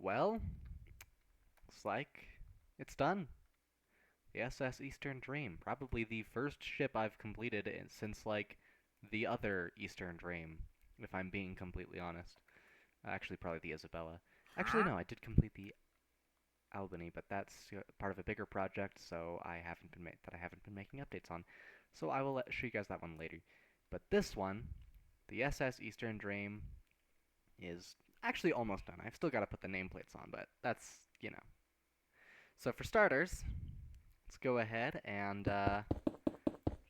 Well, looks like it's done. The SS Eastern Dream. Probably the first ship I've completed since, like, the other Eastern Dream, if I'm being completely honest. Actually, probably the Isabella. Actually, no, I did complete the Albany, but that's part of a bigger project, so I haven't been making updates on. So I will show you guys that one later. But this one, the SS Eastern Dream, is actually almost done. I've still got to put the nameplates on, but that's, you know. So for starters, let's go ahead and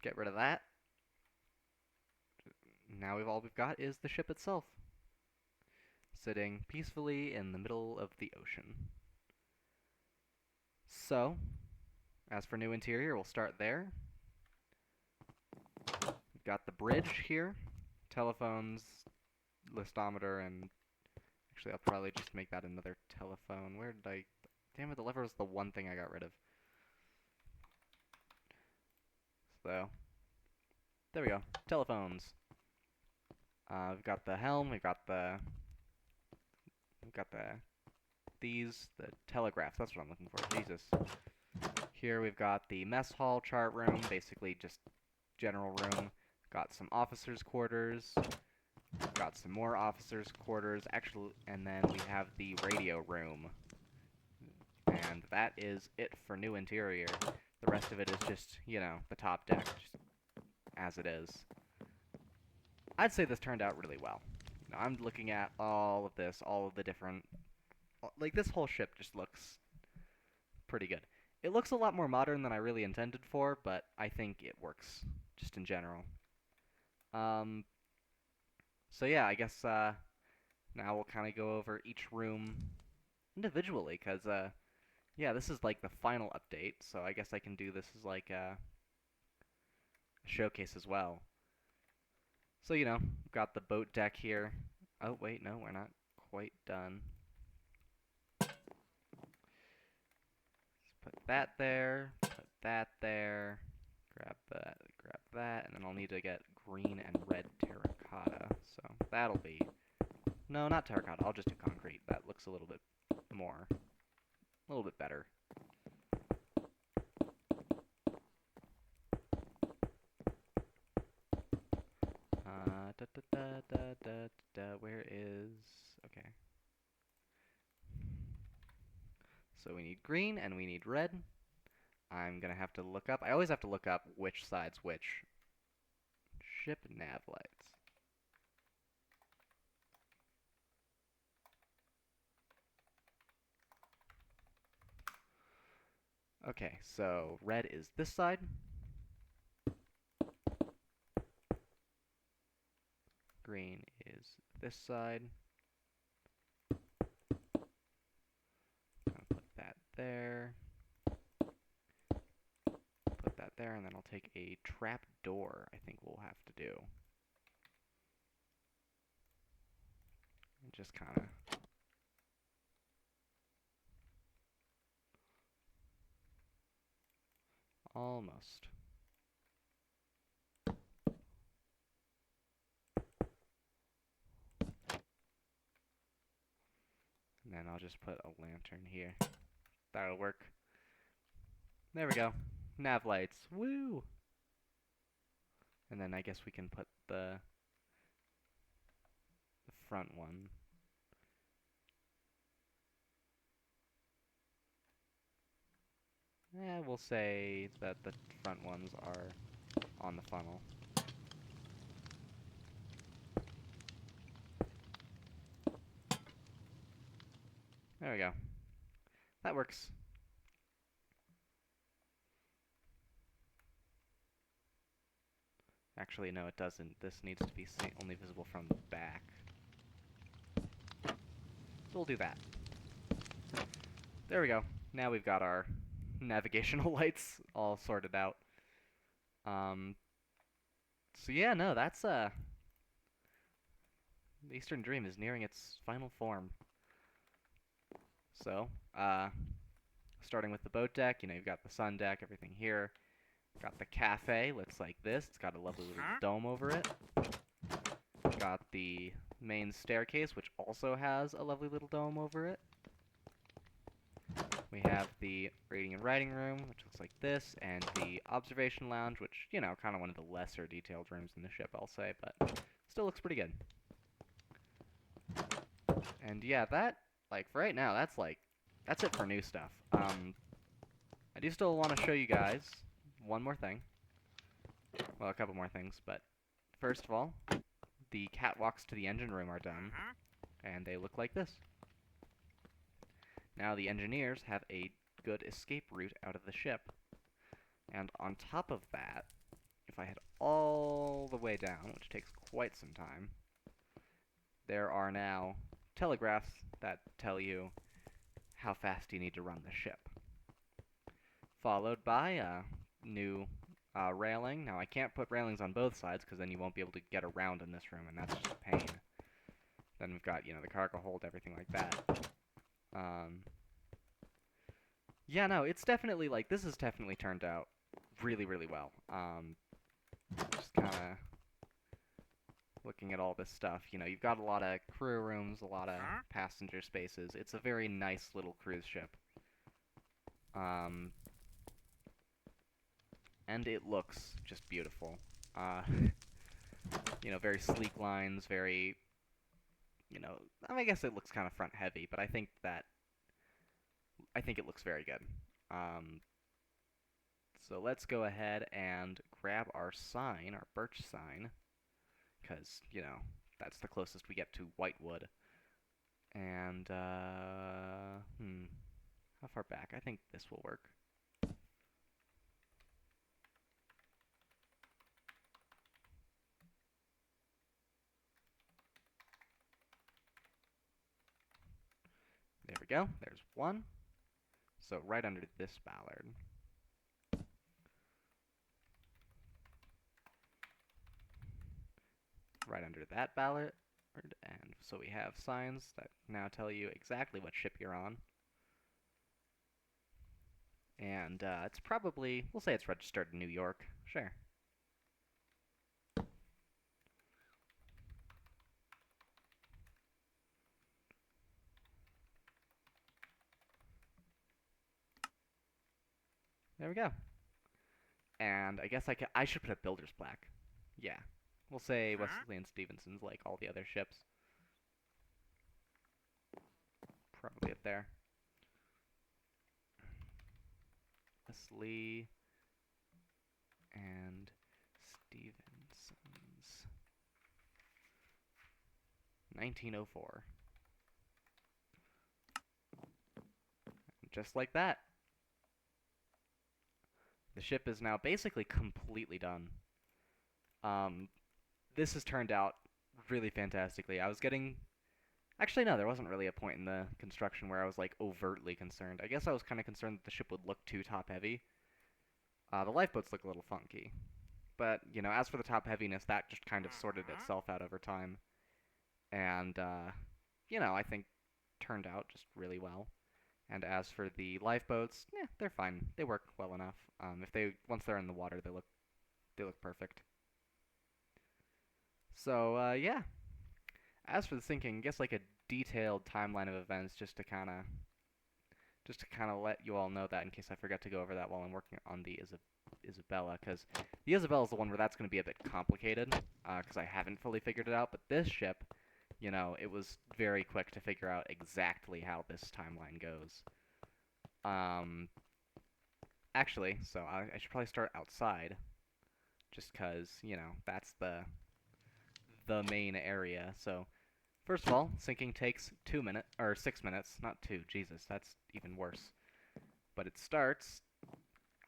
get rid of that. Now all we've got is the ship itself, sitting peacefully in the middle of the ocean. So, as for new interior, we'll start there. We've got the bridge here, telephones, listometer, and actually I'll probably just make that another telephone. Where did I... Damn it, the lever was the one thing I got rid of. So, there we go. Telephones. We've got the helm, we've got the the telegraphs, that's what I'm looking for, Jesus. Here we've got the mess hall chart room, basically just general room. Got some officers' quarters, got some more officers' quarters, actually, and then we have the radio room. And that is it for new interior. The rest of it is just, you know, the top deck, just as it is. I'd say this turned out really well. You know, I'm looking at all of this, all of the different... Like, this whole ship just looks pretty good. It looks a lot more modern than I really intended for, but I think it works, just in general. So yeah, I guess now we'll kind of go over each room individually, because, yeah, this is like the final update, so I guess I can do this as like a showcase as well. So, you know, we've got the boat deck here. Oh, wait, no, we're not quite done. Let's put that there, grab that, and then I'll need to get green and red terracotta. So that'll be... No, not terracotta, I'll just do concrete. That looks a little bit more, a little bit better. Where is... Okay. So we need green and we need red. I'm gonna have to look up... I always have to look up which side's which. Ship nav lights. Okay, so red is this side. Green is this side. I'll put that there. Put that there, and then I'll take a trap door, I think we'll have to do. And just kind of... Almost. And then I'll just put a lantern here. That'll work. There we go. Nav lights. Woo! And then I guess we can put the front one. Yeah, we'll say that the front ones are on the funnel. There we go. That works. Actually, no, it doesn't. This needs to be only visible from the back. So we'll do that. There we go. Now we've got our navigational lights all sorted out. So yeah, no, that's the Eastern Dream is nearing its final form. So, starting with the boat deck, you know, you've got the sun deck, everything here. Got the cafe, looks like this. It's got a lovely little dome over it. Got the main staircase, which also has a lovely little dome over it. We have the reading and writing room, which looks like this, and the observation lounge, which, you know, kind of one of the lesser detailed rooms in the ship, I'll say, but still looks pretty good. And yeah, that, like, for right now, that's it for new stuff. I do still want to show you guys one more thing. Well, a couple more things, but first of all, the catwalks to the engine room are done, and they look like this. Now the engineers have a good escape route out of the ship. And on top of that, if I head all the way down, which takes quite some time, there are now telegraphs that tell you how fast you need to run the ship. Followed by a new railing. Now I can't put railings on both sides because then you won't be able to get around in this room, and that's just a pain. Then we've got, you know, the cargo hold, everything like that. Yeah, no, it's definitely, like, this has definitely turned out really, really well. Just kind of looking at all this stuff, you know, you've got a lot of crew rooms, a lot of passenger spaces. It's a very nice little cruise ship. And it looks just beautiful. You know, very sleek lines, very, you know, I mean, I guess it looks kind of front heavy, but I think it looks very good. So let's go ahead and grab our sign, our birch sign, because, you know, that's the closest we get to whitewood. And, how far back? I think this will work. There we go. There's one. So right under this ballard. Right under that ballard. And so we have signs that now tell you exactly what ship you're on. And it's probably, we'll say it's registered in New York. Sure. There we go. And I guess I should put a builder's plaque. Yeah. We'll say Wesley and Stevenson's like all the other ships. Probably up there. Wesley and Stevenson's. 1904. Just like that. The ship is now basically completely done. This has turned out really fantastically. I was getting... Actually, no, there wasn't really a point in the construction where I was, like, overtly concerned. I guess I was kind of concerned that the ship would look too top-heavy. The lifeboats look a little funky. But, you know, as for the top-heaviness, that just kind of sorted itself out over time. And, you know, I think turned out just really well. And as for the lifeboats, they're fine. They work well enough. Once they're in the water, they look perfect. So, yeah. As for the sinking, I guess like a detailed timeline of events just to kind of let you all know that in case I forget to go over that while I'm working on the Isabella, because the Isabella is the one where that's going to be a bit complicated, because I haven't fully figured it out, but this ship, you know, it was very quick to figure out exactly how this timeline goes. Actually, so I should probably start outside, just because, you know, that's the main area. So, first of all, sinking takes 2 minutes, or 6 minutes, not 2, Jesus, that's even worse. But it starts,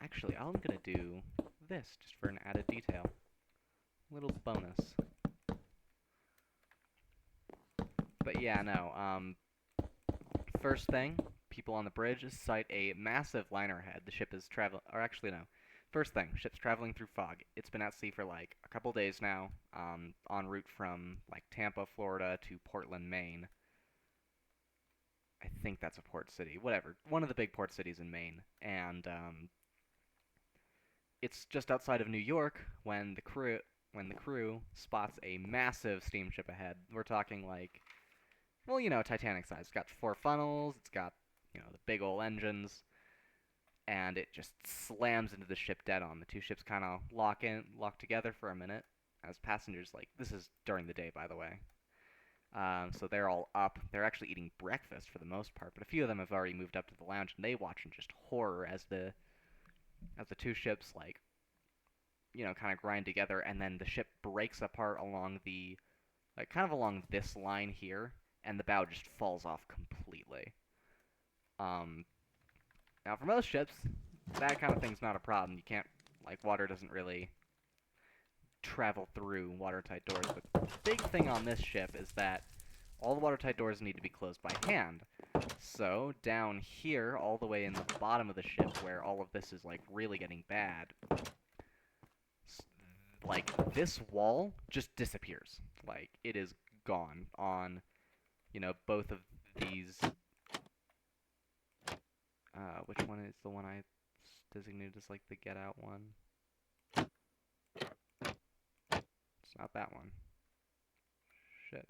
actually, I'm gonna do this, just for an added detail. Little bonus. But yeah, no, first thing, people on the bridge sight a massive liner ahead. The ship is traveling, or actually no. First thing, ship's traveling through fog. It's been at sea for like a couple days now, en route from like Tampa, Florida to Portland, Maine. I think that's a port city, whatever. One of the big port cities in Maine. And it's just outside of New York when the crew spots a massive steamship ahead. We're talking like, well, you know, Titanic size. It's got 4 funnels. It's got, the big ol' engines, and it just slams into the ship dead on. The two ships kind of lock together for a minute as passengers, like, this is during the day, by the way. So they're all up. They're actually eating breakfast for the most part, but a few of them have already moved up to the lounge, and they watch in just horror as the two ships, like, kind of grind together, and then the ship breaks apart along the, like, kind of along this line here, and the bow just falls off completely. Now for most ships, that kind of thing's not a problem. You can't, like, water doesn't really travel through watertight doors, but the big thing on this ship is that all the watertight doors need to be closed by hand. So, down here, all the way in the bottom of the ship, where all of this is, like, really getting bad, like, this wall just disappears. Like, it is gone on, both of these. Which one is the one I designated as, like, the get out one? It's not that one. Shit.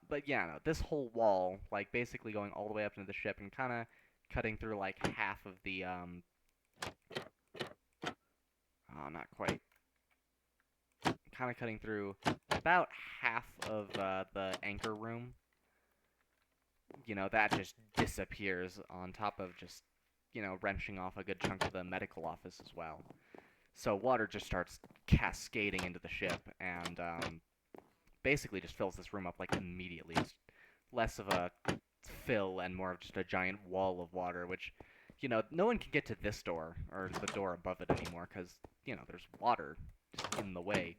But yeah, no, this whole wall, like, basically going all the way up into the ship and kind of cutting through, like, half of the, oh, not quite. Kind of cutting through about half of, the anchor room. That just disappears on top of just, wrenching off a good chunk of the medical office as well. So water just starts cascading into the ship, and, basically just fills this room up, like, immediately. It's less of a fill and more of just a giant wall of water, which, no one can get to this door, or the door above it anymore, because, there's water just in the way.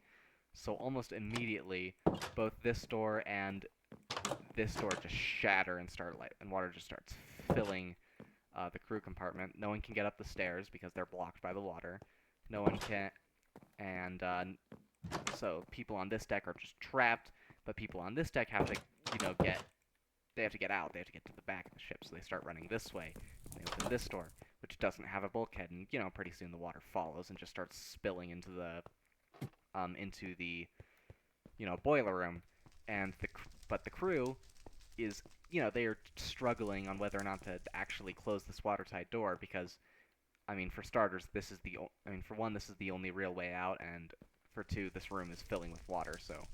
So almost immediately, both this door and this door just shatter and and water just starts filling the crew compartment. No one can get up the stairs because they're blocked by the water. No one can, and so people on this deck are just trapped, but people on this deck have to, they have to get out. They have to get to the back of the ship, so they start running this way. They open this door, which doesn't have a bulkhead, and, pretty soon the water follows and just starts spilling into the, boiler room. And but the crew is, they are struggling on whether or not to actually close this watertight door because, I mean, for starters, for one, this is the only real way out, and for two, this room is filling with water, so,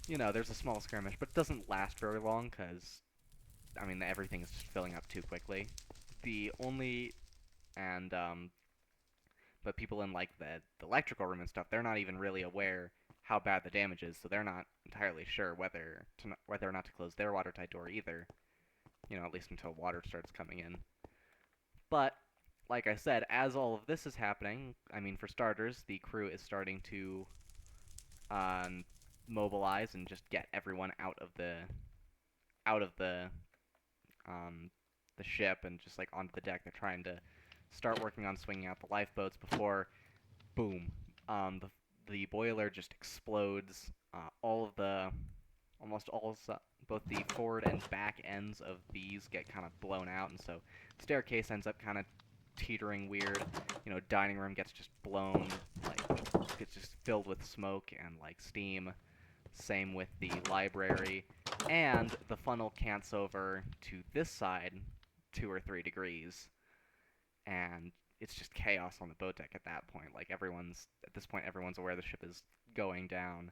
there's a small skirmish, but it doesn't last very long, because, I mean, everything is just filling up too quickly. But people in, like, the electrical room and stuff, they're not even really aware how bad the damage is, so they're not entirely sure whether or not to close their watertight door either, at least until water starts coming in. But, like I said, as all of this is happening, I mean, for starters, the crew is starting to mobilize and just get everyone out of the ship and just, like, onto the deck. They're trying to start working on swinging out the lifeboats before, boom, the boiler just explodes. Both the forward and back ends of these get kind of blown out, and so the staircase ends up kind of teetering weird. Dining room gets just blown, like, gets just filled with smoke and, like, steam. Same with the library, and the funnel cants over to this side 2 or 3 degrees, and it's just chaos on the boat deck at that point. Like, at this point, everyone's aware the ship is going down.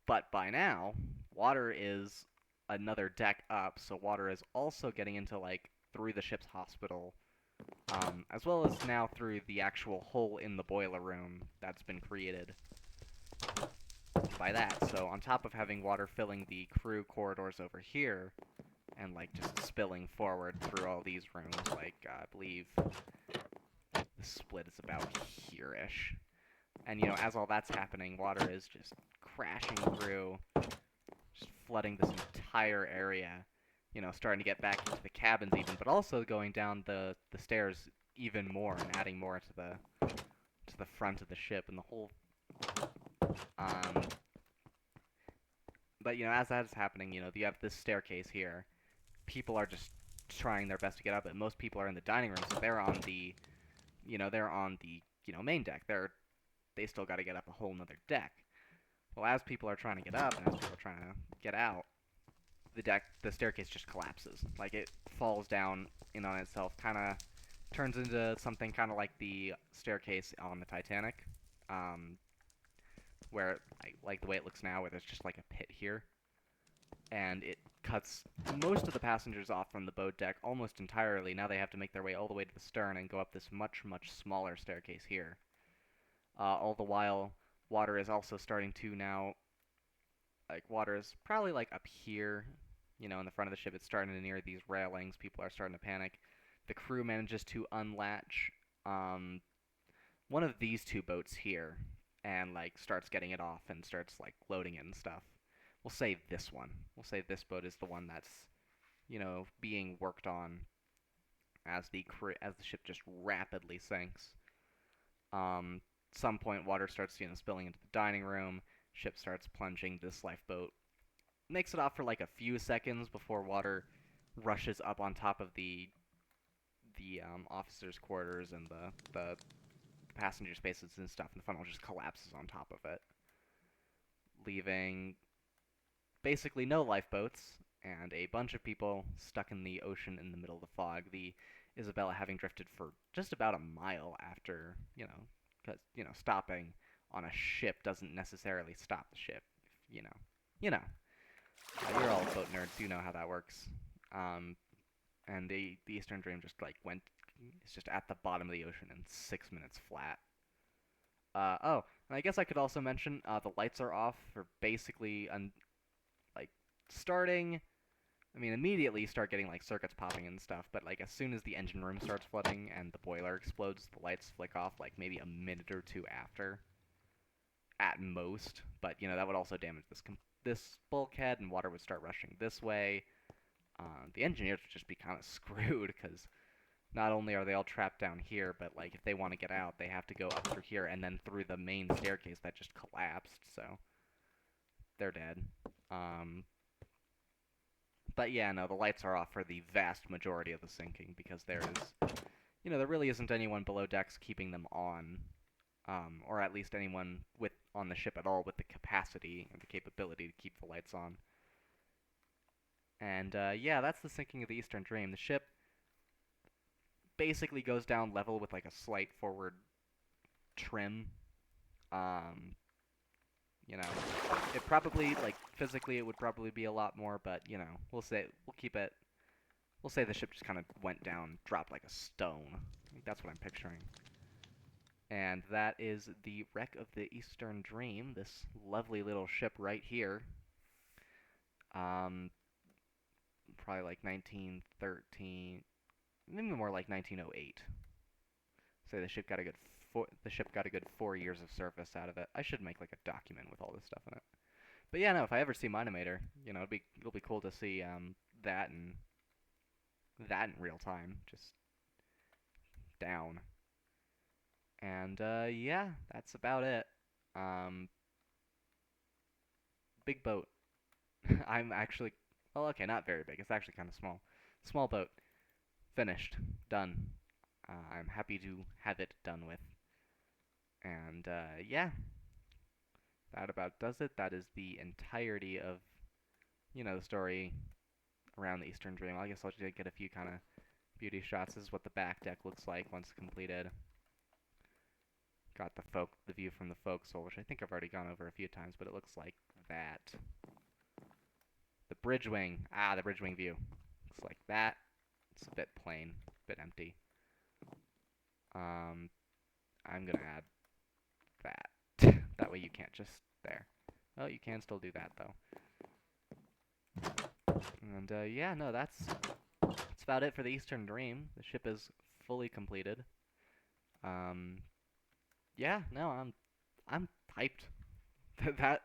But by now, water is another deck up, so water is also getting into, like, through the ship's hospital, as well as now through the actual hole in the boiler room that's been created by that. So on top of having water filling the crew corridors over here, and, like, just spilling forward through all these rooms, like, I believe the split is about here-ish. And, as all that's happening, water is just crashing through, just flooding this entire area, starting to get back into the cabins even, but also going down the stairs even more and adding more to the front of the ship and the whole. But, as that is happening, you have this staircase here. People are just trying their best to get up it. Most people are in the dining room, so they're on the, main deck. They still got to get up a whole nother deck. Well, as people are trying to get up and as people are trying to get out, the staircase just collapses. Like, it falls down in on itself, kind of turns into something kind of like the staircase on the Titanic, um, where, like the way it looks now, where there's just like a pit here, and it cuts most of the passengers off from the boat deck almost entirely. Now they have to make their way all the way to the stern and go up this much, much smaller staircase here. All the while, water is also starting to now, like, water is probably like up here, in the front of the ship. It's starting to near these railings. People are starting to panic. The crew manages to unlatch um, one of these two boats here and, like, starts getting it off and starts, like, loading it and stuff. We'll say this one. We'll say this boat is the one that's, being worked on as the ship just rapidly sinks. Some point, water starts, spilling into the dining room. Ship starts plunging. This lifeboat makes it off for like a few seconds before water rushes up on top of the officers' quarters and the passenger spaces and stuff, and the funnel just collapses on top of it, leaving basically no lifeboats and a bunch of people stuck in the ocean in the middle of the fog. The Isabella having drifted for just about a mile after, because, stopping on a ship doesn't necessarily stop the ship. You know. You know. You're all boat nerds. You know how that works. And the Eastern Dream just, like, it's just at the bottom of the ocean in 6 minutes flat. Oh, and I guess I could also mention, the lights are off for basically, like, starting. I mean, immediately you start getting, like, circuits popping and stuff, but, like, as soon as the engine room starts flooding and the boiler explodes, the lights flick off, like, maybe a minute or two after, at most. But, that would also damage this bulkhead, and water would start rushing this way. The engineers would just be kind of screwed, because not only are they all trapped down here, but, like, if they want to get out, they have to go up through here and then through the main staircase that just collapsed, so they're dead. But yeah, no, the lights are off for the vast majority of the sinking, because there really isn't anyone below decks keeping them on, or at least anyone on the ship at all with the capacity and the capability to keep the lights on. And yeah, that's the sinking of the Eastern Dream. The ship basically goes down level with, like, a slight forward trim. You know, it probably, like, physically it would probably be a lot more, but, we'll say the ship just kind of went down, dropped like a stone. I think that's what I'm picturing. And that is the wreck of the Eastern Dream, this lovely little ship right here. Probably like 1913, maybe more like 1908. Say the ship got a good 4 years of service out of it. I should make, like, a document with all this stuff in it. But yeah, no, if I ever see Minomator, it'll be cool to see that in real time, just down. And yeah, that's about it. Big boat. I'm actually, well, okay, not very big. It's actually kind of small. Small boat. Finished. Done. I'm happy to have it done with. And yeah, that about does it. That is the entirety of, the story around the Eastern Dream. I guess I'll just get a few kind of beauty shots. This is what the back deck looks like once completed. Got the view from the forecastle, which I think I've already gone over a few times, but it looks like that. The bridge wing. The bridge wing view. Looks like that. It's a bit plain, a bit empty. I'm gonna add that. That way you can't just there. Oh, you can still do that though. And yeah, no, that's about it for the Eastern Dream. The ship is fully completed. Yeah, no, I'm hyped. that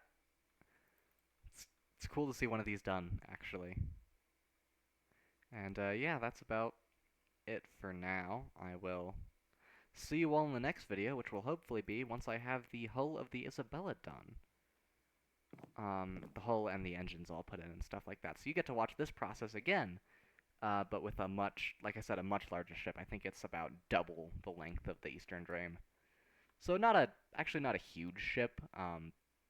it's cool to see one of these done, actually. And yeah, that's about it for now. I will see you all in the next video, which will hopefully be once I have the hull of the Isabella done. The hull and the engines all put in and stuff like that. So you get to watch this process again, but with like I said, a much larger ship. I think it's about double the length of the Eastern Dream. So actually not a huge ship.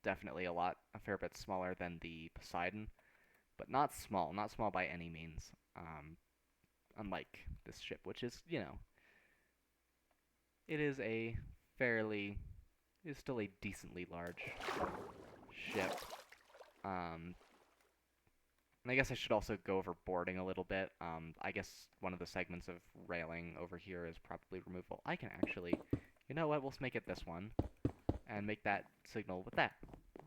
Definitely a fair bit smaller than the Poseidon. but not small, not small by any means. Unlike this ship, which is, it is a fairly, it is still a decently large ship. And I guess I should also go over boarding a little bit. I guess one of the segments of railing over here is probably removable. I can actually, you know what, we'll make it this one, and make that signal with that.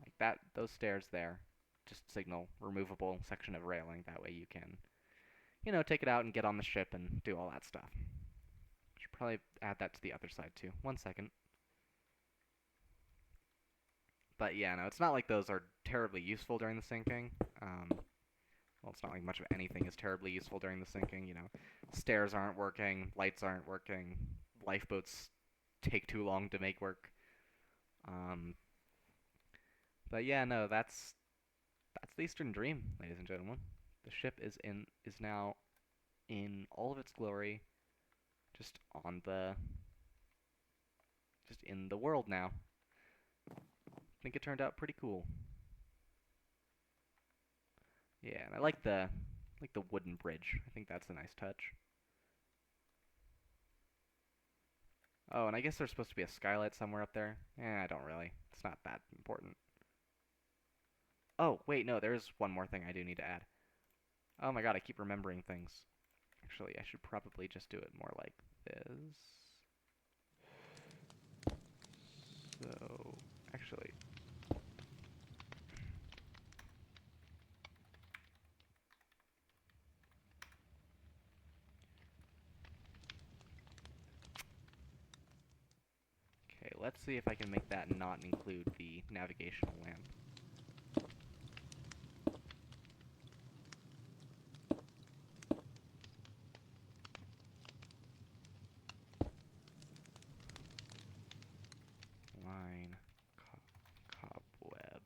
Like that, those stairs there, just signal removable section of railing. That way you can, take it out and get on the ship and do all that stuff. Should probably add that to the other side too. 1 second. But yeah, no, it's not like those are terribly useful during the sinking. Well, it's not like much of anything is terribly useful during the sinking, Stairs aren't working, lights aren't working, lifeboats take too long to make work. But yeah, no, that's the Eastern Dream, ladies and gentlemen. The ship is now in all of its glory, just in the world now. I think it turned out pretty cool. Yeah, and I like the wooden bridge. I think that's a nice touch. Oh, and I guess there's supposed to be a skylight somewhere up there. I don't really. It's not that important. Oh, wait, no, there's one more thing I do need to add. Oh my god, I keep remembering things. Actually, I should probably just do it more like this. So, actually, okay, let's see if I can make that not include the navigational lamp. Line, cobweb.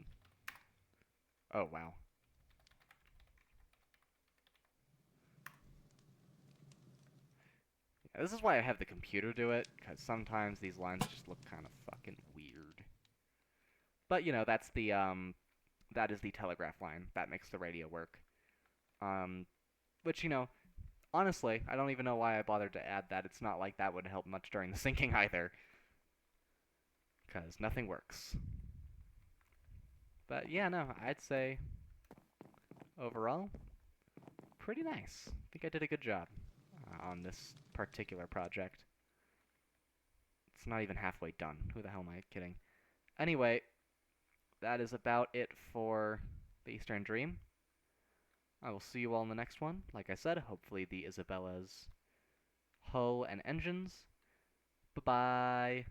Oh, wow. Yeah, this is why I have the computer do it, because sometimes these lines just look kind of fucking weird. But, that is the telegraph line. That makes the radio work. Which, honestly, I don't even know why I bothered to add that. It's not like that would help much during the sinking either. Because nothing works. But yeah, no, I'd say overall, pretty nice. I think I did a good job on this particular project. It's not even halfway done. Who the hell am I kidding? Anyway, that is about it for the Eastern Dream. I will see you all in the next one. Like I said, hopefully the Isabella's hull and engines. Bye-bye.